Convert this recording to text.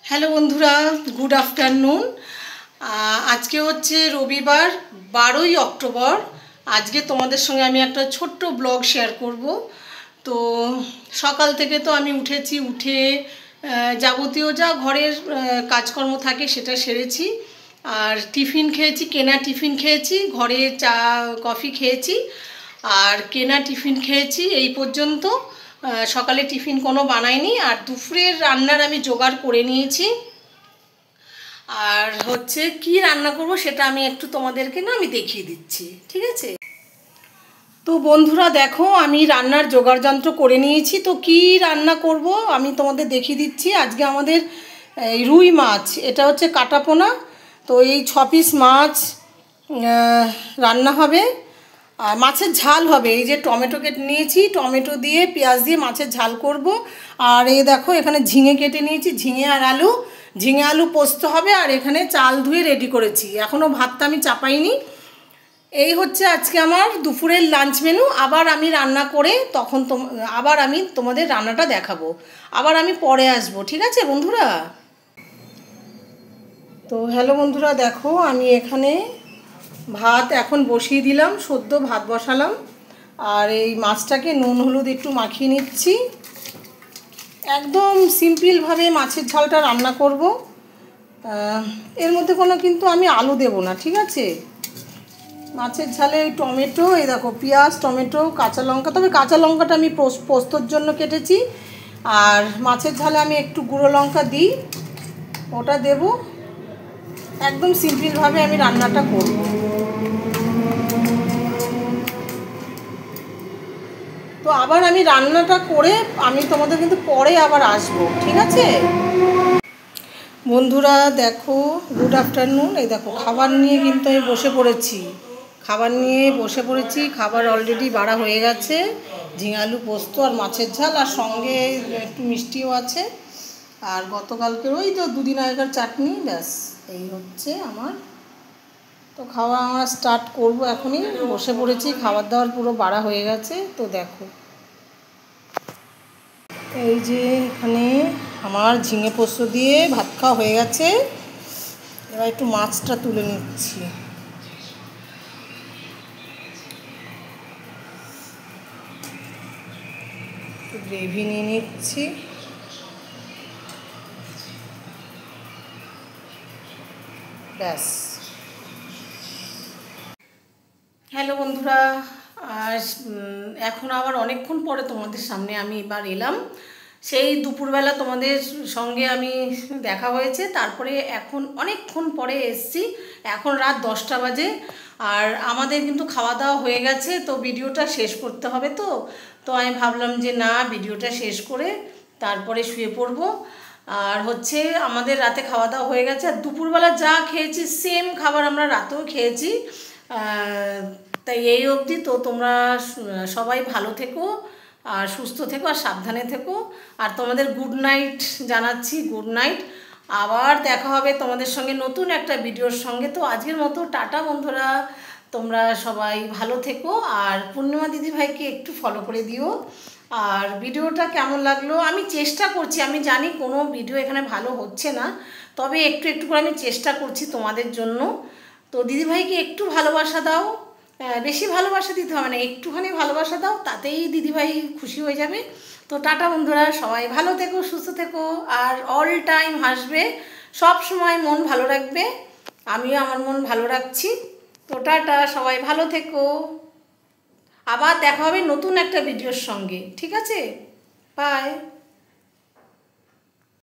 Hello বন্ধুরা, good afternoon. আজকে হচ্ছে রবিবার 12ই অক্টোবর। আজকে তোমাদের সঙ্গে আমি একটা ছোট্ট ব্লগ শেয়ার করব। তো সকাল থেকে তো আমি উঠে যাবতীয় যা ঘরের কাজকর্ম থাকে সেটা সেরেছি। আর টিফিন খেয়েছি, কেনা টিফিন খেয়েছি, ঘরে চা কফি খেয়েছি আর কেনা টিফিন খেয়েছি, এই পর্যন্ত। সকালে টিফিন কোনো বানাইনি। আর দুপুরের রান্নার আমি জোগাড় করে নিয়েছি। আর হচ্ছে কি রান্না করব সেটা আমি একটু তোমাদেরকে আমি দেখিয়ে দিচ্ছি, ঠিক আছে? তো বন্ধুরা দেখো, আমি রান্নার জোগাড় যন্ত্র করে নিয়েছি। তো কি রান্না করব আমি তোমাদের দেখিয়ে দিচ্ছি। আজকে আমাদের এই রুই মাছ, এটা হচ্ছে কাটাপোনা। তো এই 6 পিস মাছ রান্না হবে আর মাছের ঝাল হবে। এই যে টমেটো কেটে নিয়েছি, টমেটো দিয়ে পেঁয়াজ দিয়ে মাছের ঝাল করব। আর এই দেখো এখানে ঝিঙে কেটে নিয়েছি, ঝিঙে আলু পোস্ত হবে। আর এখানে চাল ধুয়ে রেডি করেছি, এখনও ভাতটা আমি চাপাইনি। এই হচ্ছে আজকে আমার দুপুরের লাঞ্চ মেনু। আবার আমি রান্না করে তখন আবার আমি তোমাদের রান্নাটা দেখাবো, আবার আমি পরে আসবো, ঠিক আছে বন্ধুরা? তো হ্যালো বন্ধুরা, দেখো আমি এখানে ভাত এখন বসিয়ে দিলাম, সদ্য ভাত বসালাম। আর এই মাছটাকে নুন হলুদ একটু মাখিয়ে নিচ্ছি। একদম সিম্পলভাবে মাছের ঝালটা রান্না করব। এর মধ্যে কোনো কিন্তু আমি আলু দেব না, ঠিক আছে? মাছের ঝালে টমেটো, এই দেখো পেঁয়াজ, টমেটো, কাঁচা লঙ্কা। তবে কাঁচা লঙ্কাটা আমি পোস্তর জন্য কেটেছি। আর মাছের ঝালে আমি একটু গুঁড়ো লঙ্কা দিই, ওটা দেব। একদম সিম্পলভাবে আমি রান্নাটা করব। তো আবার আমি রান্নাটা করে আমি তোমাদের কিন্তু পরে আবার আসবো, ঠিক আছে বন্ধুরা? দেখো, গুড আফটারনুন। এই দেখো খাবার নিয়ে কিন্তু আমি বসে পড়েছি। খাবার অলরেডি বাড়া হয়ে গেছে, ঝিঙে আলু পোস্ত আর মাছের ঝাল, আর সঙ্গে একটু মিষ্টিও আছে। আর গতকালকের ওই তো দুদিন আগেকার চাটনি, ব্যাস এই হচ্ছে আমার। তো খাওয়া আমরা স্টার্ট করব এখনই। বসে পড়েছি, খাবার দাবার পুরো বাড়া হয়ে গেছে। তো দেখো এই যে এখানে আমার ঝিঙে পোস্ত দিয়ে ভাত খাওয়া হয়ে গেছে। এবার একটু মাছটা তুলে নিচ্ছি। গ্রেভি নিয়ে নিচ্ছি। ব্যাস। হ্যালো বন্ধুরা, আর এখন আবার অনেকক্ষণ পরে তোমাদের সামনে আমি এবার এলাম। সেই দুপুরবেলা তোমাদের সঙ্গে আমি দেখা হয়েছে, তারপরে এখন অনেকক্ষণ পরে এসছি। এখন রাত 10টা বাজে। আর আমাদের কিন্তু খাওয়া দাওয়া হয়ে গেছে। তো ভিডিওটা শেষ করতে হবে। তো আমি ভাবলাম যে না, ভিডিওটা শেষ করে তারপরে শুয়ে পড়ব। আর হচ্ছে আমাদের রাতে খাওয়া দাওয়া হয়ে গেছে। আর দুপুরবেলা যা খেয়েছি সেম খাবার আমরা রাতেও খেয়েছি। তাই এই অবধি। তো তোমরা সবাই ভালো থেকো আর সুস্থ থেকো আর সাবধানে থেকো। আর তোমাদের গুড নাইট জানাচ্ছি, গুড নাইট। আবার দেখা হবে তোমাদের সঙ্গে নতুন একটা ভিডিওর সঙ্গে। তো আজকের মতো টাটা বন্ধুরা, তোমরা সবাই ভালো থেকো। আর পূর্ণিমা দিদিভাইকে একটু ফলো করে দিও। আর ভিডিওটা কেমন লাগলো আমি চেষ্টা করছি, আমি জানি কোনো ভিডিও এখানে ভালো হচ্ছে না, তবে একটু একটু করে আমি চেষ্টা করছি তোমাদের জন্য। তো দিদিভাইকে একটু ভালোবাসা দাও, বেশি ভালোবাসা দিতে হবে না, একটুখানি ভালোবাসা দাও, তাতেই দিদিভাই খুশি হয়ে যাবে। তো টাটা বন্ধুরা, সবাই ভালো থেকো, সুস্থ থেকো আর অল টাইম হাসবে, সব সময় মন ভালো রাখবে। আমিও আমার মন ভালো রাখছি। তো টাটা, সবাই ভালো থেকো। আবার দেখা হবে নতুন একটা ভিডিওর সঙ্গে, ঠিক আছে? বাই।